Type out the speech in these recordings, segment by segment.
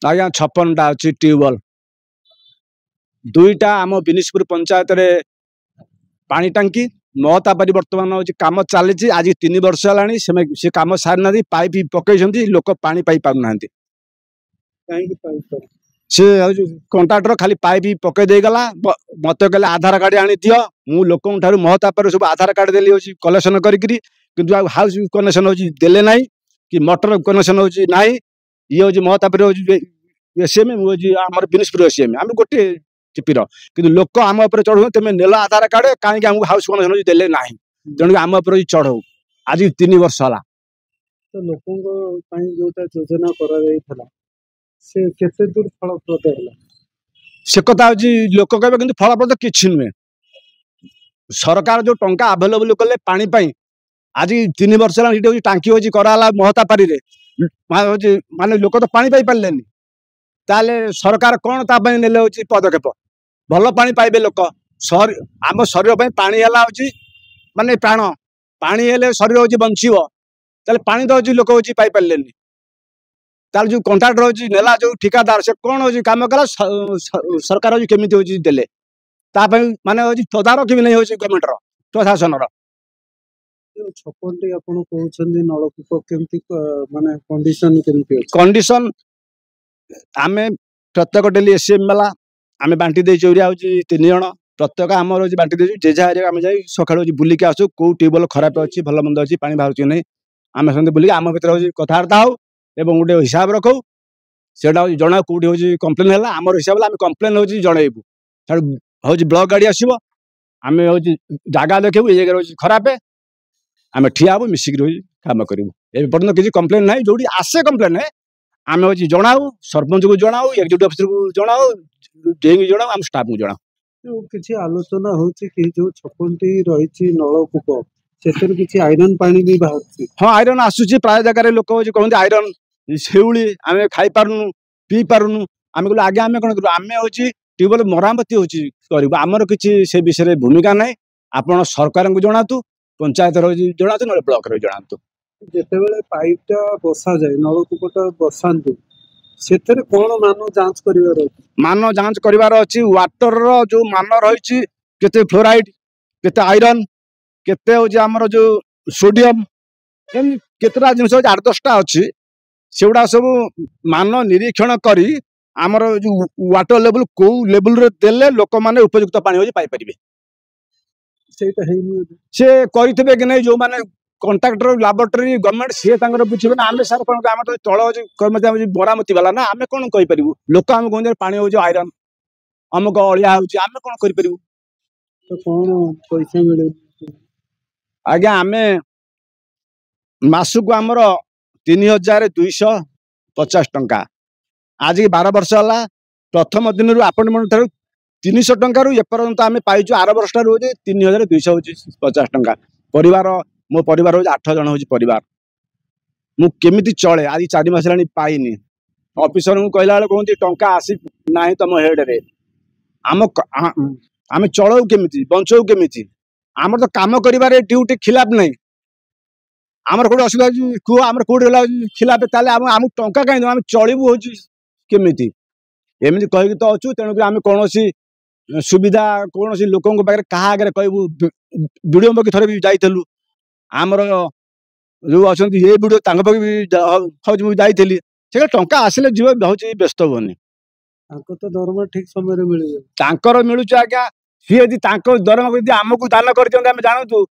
आज्ञा 56टा अच्छी ट्यूबवेल दुईटा आम बिनिशपुर पंचायत रे पानी टांकी महतापारी बर्तमान हूँ कम चली आज 3 वर्ष है से कम सारी ना पाइप पकई लोक पानी पाई पारना सी कंट्राक्टर खाली पाइप पकई देगला मत कहले आधार कार्ड आनी दियो मु लोक महतापर सब आधार कार्ड देली हो कलेक्शन करी हाउस कनेक्शन होले ना कि मोटर कनेक्शन होना ये हूँ महतापर एसीएम आम बिनिशपुर एसीएम आम गोटे टीपीर कि लोक आम चढ़ू तुम नेल आधार कार्ड कहीं आमको हाउस कनेक्शन देले ना तेणु आम चढ़ऊ आज 3 वर्ष है तो लोकों जोटा योजना करा से केते दूर फलप्रद है से कथा हूँ लोक कहे कि फलप्रद किसी नुहे सरकार जो टंका आभेलेबल कले पानी पाई आज 3 वर्ष है टांकी हो कराला महतापारी माने लोक तो पानी पाई पारे ताले सरकार कौन तापाई नेले हो पदक्षेप भल पानी पाइबे लोक आम शरीर पानी है माने प्राण पानी हेले शरीर हूँ बंचब ताले पानी तो लोक हूँ पाई पारे ताल जो कंट्राक्टर हूँ नेला जो ठिकादार से कौन हूँ कम कला सरकार हूँ केमी हूँ देले माने हूँ तदारख भी नहीं हूँ गवर्नमेंट प्रशासन 56टी आपण कहउछन्दी नलकूप केमती माने कंडीशन केमती अछि कंडीशन आमे प्रत्येक डेली एसीएम वाला आमे बांटी दे चौरिया हूँ 3 जन प्रत्येक आम बांटी दे जेजा एरिया आम जाई सकाळ बुलिक आसु को ट्यूबवेल खराब अच्छी भल मंद अच्छी पानी बाहर नहीं आम से बुलिक आम भर हूँ कथबार्ता हो एवं गोटे हिसाब रखो से जना कौटी हूँ कम्प्लेन है आम हिसाब से कम्प्लेन हूँ जनइबू हूँ ब्लॉक गाड़ी आसो आम हूँ जगह देखू ये जगह हूँ खराब आम ठिया हूँ मिसिक कम करूँ एपर्तन किसी कम्प्लेन ना जो आसे कम्प्लेन है आम हूँ जनाऊ सरपंच को जनाऊ एक्जिक्यूटिव अफिसर को जनाऊ डी को जनाऊ आम स्टाफ को जनाऊ किसी आलोचना होची कि जो 56टी रही नलकूप से किसी आयरन पानी भी बाहर हाँ आयरन आसूची प्राय जगह लोक हूँ कहते आयरन सेउली आम खाई पारुनु पी पारुनु आम कहलु आगे आम कौन करूँ आम हूँ ट्यूबवेल मरामती हूँ आमर किसी से विषय भूमिका ना आपण सरकार को जनातु पंचायत जनातु ना ब्लॉक जनातु जितेबाला पाइपटा बसा जाए नलकूपटा बसाते से कौन मान जांच कर मान जांच करार अच्छी वाटर जो मान रही केते फ्लोराइड केते आयरन केते हूँ आमर जो सोडियम केतटा जिन 8-10टा अच्छी से गुड़ा सब मान निरीक्षण करी आमर जो वाटर लेवल को लेवल रे देले लोक माने उपयुक्त पानी हो पाई परिबे से करितबे कि नहीं जो माने कंट्राक्टर लैबोरेटरी गवर्नमेंट सी बुझे ना आम सार कौन आम तो तल कर्मचारी मरामती वाला ना आम कौन कहीपर लोक आम कहते पानी हूँ आयरन अमुक अलिया हूँ आम कौन कर पैसा मिले आज्ञा आम मासक आमर 3250 टंका आज 12 वर्ष है प्रथम दिन अपॉइंटमेंट ठार 300 टंकार एपर्यंत आम पाइचु आर वर्ष ठार 3250 टंका परिवार मो परिवार हूँ 8 जन हूँ परिवार मु केमिति चले आज 4 मास है पाइनि ऑफिसर को कहला बेले कहते टंका आसी ना तुम हेड रे आम चलऊ केमिति बंचऊ केमिति आमर तो काम कर ड्यूटी खिलाफ नहीं आमर कौट असुविधा कह आम कौट खिलाफ आम टंका कहीं आम चलू हूँ केमिति एमती कहीकि तो अच्छु तेणुक आम कौन सुविधा कौन लोक पाखे क्या आगे कहू वीडियो पाखे थे भी जाइलु आमर जो अच्छा ये वीडियो पाखे भी हूँ जाइली से टंका आसिले जीव हूँ व्यस्त हुए तो दरमा ठीक समय मिले मिलूँ आज्ञा सी यदि दरमा आमको दान कर जानतु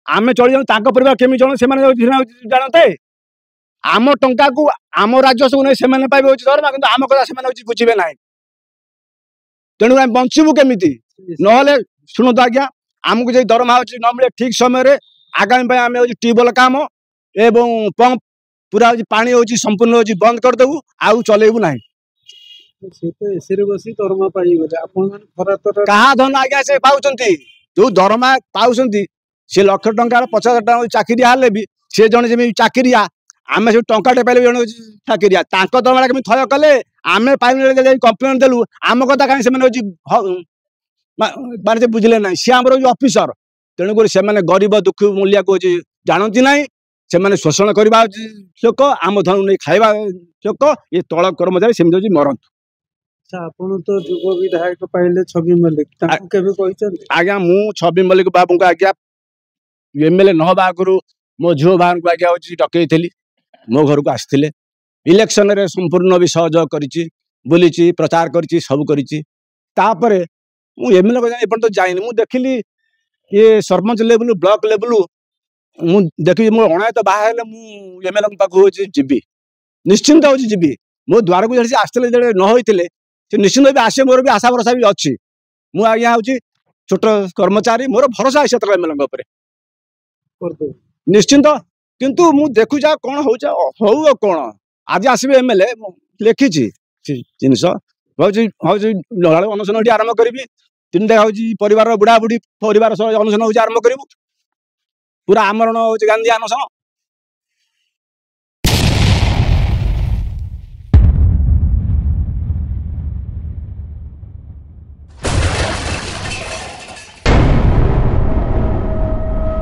आम चली जाऊँ परिवार केमी चल से जानते आम टंका को आम राजस्व नहीं से पाइबे दरमा कि आम कथा से बुझे ना तेणु आम बंचबू केमी ना शुणु आज्ञा आमको जो दरमा हो न मिले ठीक समय आगामी आम हूँ ट्यूबवेल काम एवं पंप पूरा पानी हूँ संपूर्ण हूँ बंद करदेबू आउ चलेबू ना कहा धन आज्ञा से पाँच जो दरमा पाँच सी 1 लाख टंकार 50,000 टका चाकरी हेल्ले भी सी जन जमी चाकरिया आम सब टंकाटे पाइले जन चाकरिया दरमा केमी थय कले आम पाइप कम्प्लेन देलु आम कथा कहीं माने बुझले ना सी आम ऑफिसर तेणुक से गरीब दुखी मूल्य को जानती ना ସେମାନେ ଶୋଷଣ କରିବା ଲୋକ, ଆମ ଧନୁ ନେଇ ଖାଇବା ଲୋକ, ଏ ତଳ କର୍ମଚାରୀ ସେମିତି ହଉଛି ମରନ୍ତୁ। ଆଚ୍ଛା, ଆପଣ ତ ଯୁବ ବିଧାୟକ ପାଇଲେ ଛବି ମଲ୍ଲିକ, ତାଙ୍କୁ କେବେ କହିଛନ୍ତି? ଆଜ୍ଞା ମୁଁ ଛବି ମଲ୍ଲିକ ବାବୁଙ୍କୁ ଆଜ୍ଞା MLA ନ ହେବା ଆଗରୁ ମୋ ଝିଅ ବାହାରକୁ ଆଜ୍ଞା ହଉଛି ଡକେଇଥିଲି, ମୋ ଘରକୁ ଆସିଥିଲେ। ଇଲେକ୍ସନରେ ସମ୍ପୂର୍ଣ୍ଣ ବି ସହଯୋଗ କରିଛି, ବୁଲିଛି, ପ୍ରଚାର କରିଛି, ସବୁ କରିଛି। ତାପରେ ମୁଁ MLA ଏପର୍ଯ୍ୟନ୍ତ ଯାଇନି। ମୁଁ ଦେଖିଲି ଇଏ ସରପଞ୍ଚ ଲେବୁଲ, ବ୍ଲକ ଲେବୁଲ ମୁଁ ଦେଖିବି, ମୋ ଅଣାୟତ ବାହା ହେଲେ ମୁଁ MLA ପାଖକୁ ହଉଛି ଯିବି, ନିଶ୍ଚିନ୍ତ ହଉଛି ଯିବି। ମୋ ଦ୍ୱାରକୁ ଯଦି ଆସିଥିଲେ, ଯେତେବେଳେ ନ ହୋଇଥିଲେ ସେ ନିଶ୍ଚିନ୍ତ ବି ଆସିବେ, ମୋର ବି ଆଶା ଭରସା ବି ଅଛି। ମୁଁ ଆଜ୍ଞା ହଉଛି ଛୋଟ କର୍ମଚାରୀ, ମୋର ଭରସା ଅଛି ସେତେବେଳେ MLA ଉପରେ ନିଶ୍ଚିନ୍ତ। କିନ୍ତୁ ମୁଁ ଦେଖୁଛି କଣ ହଉଛି, ହଉ ଆଉ କଣ, ଆଜି ଆସିବେ MLA, ଲେଖିଛି ଜିନିଷ ହଉଛି ଅନଶନ ଏଠି ଆରମ୍ଭ କରିବି। 3ଟା ହଉଛି ପରିବାର ବୁଢା ବୁଢୀ ପରିବାର ସହ ଅନଶନ ହଉଛି ଆରମ୍ଭ କରିବୁ, ପୁରା ଆମରଣ ହଉଛି ଗାନ୍ଧୀ ଅନଶନ।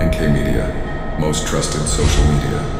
NK Media, most trusted social media.